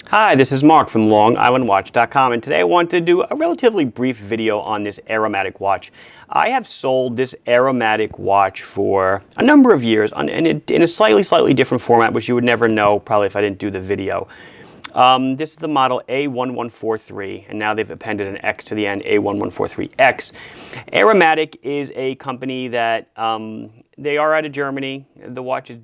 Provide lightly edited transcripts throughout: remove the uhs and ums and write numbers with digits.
Hi, this is Mark from LongIslandWatch.com, and today I want to do a relatively brief video on this Aeromatic watch. I have sold this Aeromatic watch for a number of years in a slightly different format, which you would never know probably if I didn't do the video. This is the model A1143, and now they've appended an X to the end, A1143X. Aeromatic is a company that they are out of Germany. The watches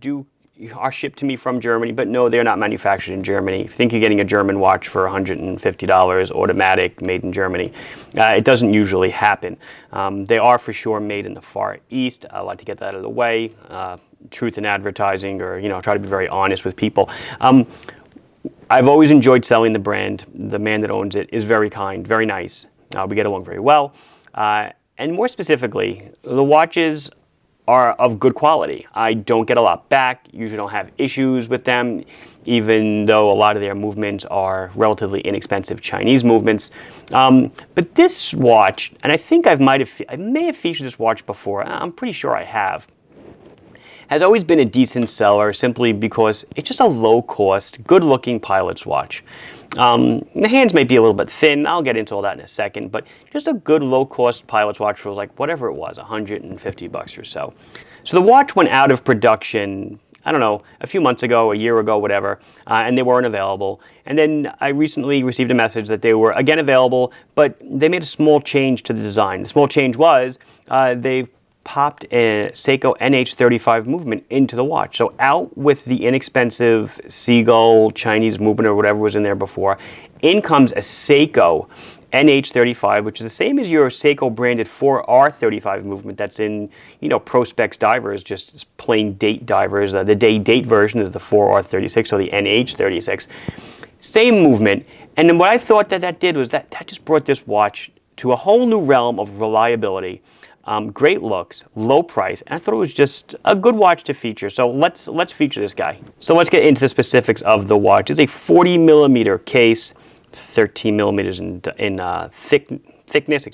are shipped to me from Germany, but no, they're not manufactured in Germany. If you think you're getting a German watch for $150, automatic, made in Germany, it doesn't usually happen. They are for sure made in the Far East. I like to get that out of the way. Truth in advertising, or try to be very honest with people. I've always enjoyed selling the brand. The man that owns it is very kind, very nice. We get along very well. And more specifically, the watches are of good quality. I don't get a lot back, usually don't have issues with them, even though a lot of their movements are relatively inexpensive Chinese movements. But this watch, and I think I may have featured this watch before, I'm pretty sure I have, has always been a decent seller simply because it's just a low-cost, good-looking pilot's watch. The hands may be a little bit thin. I'll get into all that in a second, but just a good low-cost pilot's watch for like whatever it was, $150 or so. So the watch went out of production, I don't know, a few months ago, a year ago, whatever, and they weren't available. And then I recently received a message that they were again available, but they made a small change to the design. The small change was they popped a Seiko NH35 movement into the watch. So out with the inexpensive Seagull Chinese movement or whatever was in there before, in comes a Seiko NH35, which is the same as your Seiko branded 4R35 movement that's in, Prospex divers, just plain date divers. The date version is the 4R36 or the NH36. Same movement. And then what I thought that did was that just brought this watch to a whole new realm of reliability. Great looks, low price, and I thought it was just a good watch to feature. So let's feature this guy. So let's get into the specifics of the watch. It's a 40 millimeter case, 13 millimeters in thickness,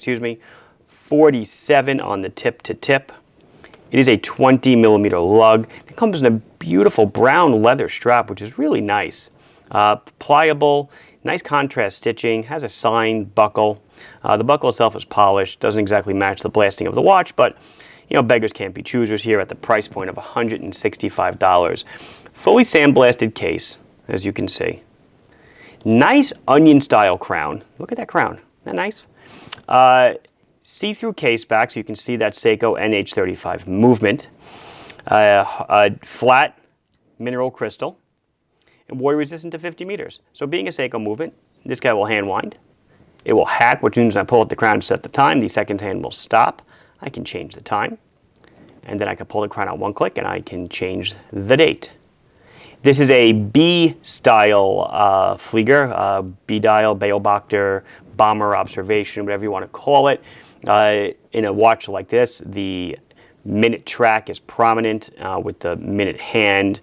47 on the tip to tip. It is a 20 millimeter lug. It comes in a beautiful brown leather strap, which is really nice. Pliable, nice contrast stitching, has a signed buckle. The buckle itself is polished, doesn't exactly match the blasting of the watch, but beggars can't be choosers here at the price point of $165. Fully sandblasted case, as you can see. Nice onion style crown. Look at that crown. Isn't that nice? See-through case back, so you can see that Seiko NH35 movement. A flat mineral crystal. And water resistant to 50 meters. So being a Seiko movement, this guy will hand wind. It will hack, which means when I pull at the crown to set the time, the seconds hand will stop. I can change the time. And then I can pull the crown out one click and I can change the date. This is a B-style Flieger, B-dial, Beobachter, bomber observation, whatever you want to call it. In a watch like this, the minute track is prominent with the minute hand.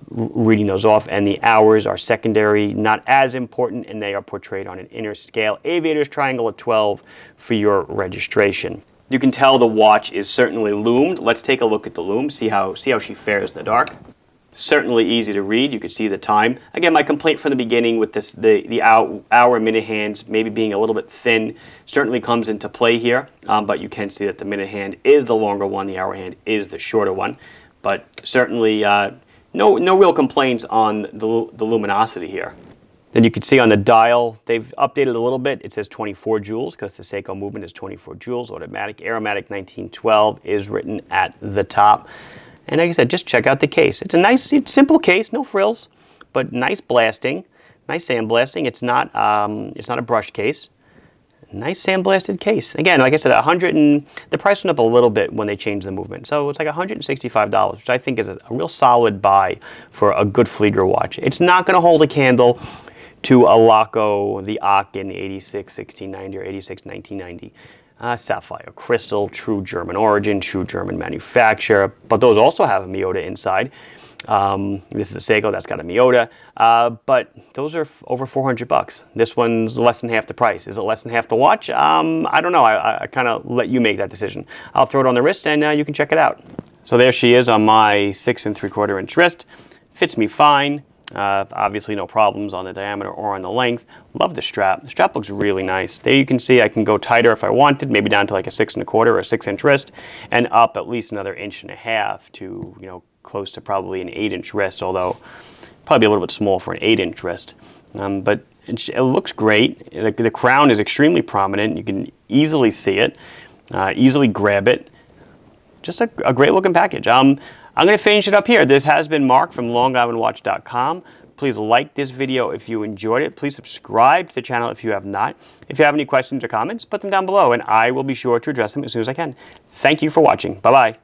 Reading those off, and the hours are secondary, not as important, and they are portrayed on an inner scale aviator's triangle at 12 for your registration. You can tell the watch is certainly loomed. Let's take a look at the loom, see how she fares in the dark. Certainly easy to read. You can see the time. Again, my complaint from the beginning with this, the hour minute hands maybe being a little bit thin certainly comes into play here, but you can see that the minute hand is the longer one, the hour hand is the shorter one, but certainly no real complaints on the luminosity here. Then you can see on the dial, they've updated a little bit. It says 24 joules because the Seiko movement is 24 joules. Automatic, Aeromatic 1912 is written at the top. And like I said, just check out the case. It's a nice, simple case, no frills, but nice blasting, nice sandblasting. It's not a brush case. Nice sandblasted case. Again, like I said, the price went up a little bit when they changed the movement. So it's like $165, which I think is a real solid buy for a good Flieger watch. It's not going to hold a candle to a Laco, the Aachen, the 86 1690 or 86 1990. Sapphire crystal, true German origin, true German manufacturer, but those also have a Miyota inside. This is a Seiko that's got a Miyota, but those are over $400. This one's less than half the price. Is it less than half the watch? I don't know. I kind of let you make that decision. I'll throw it on the wrist and you can check it out. So there she is on my 6 3/4 inch wrist. Fits me fine. Obviously no problems on the diameter or on the length. Love the strap. The strap looks really nice. There you can see I can go tighter if I wanted, maybe down to like a 6 1/4 or a 6-inch wrist, and up at least another 1.5 inches to, you know, close to probably an 8-inch wrist, although probably a little bit small for an 8-inch wrist. But it looks great. The crown is extremely prominent. You can easily see it, easily grab it. Just a great looking package. I'm going to finish it up here. This has been Mark from LongIslandWatch.com. Please like this video if you enjoyed it. Please subscribe to the channel if you have not. If you have any questions or comments, put them down below and I will be sure to address them as soon as I can. Thank you for watching. Bye-bye.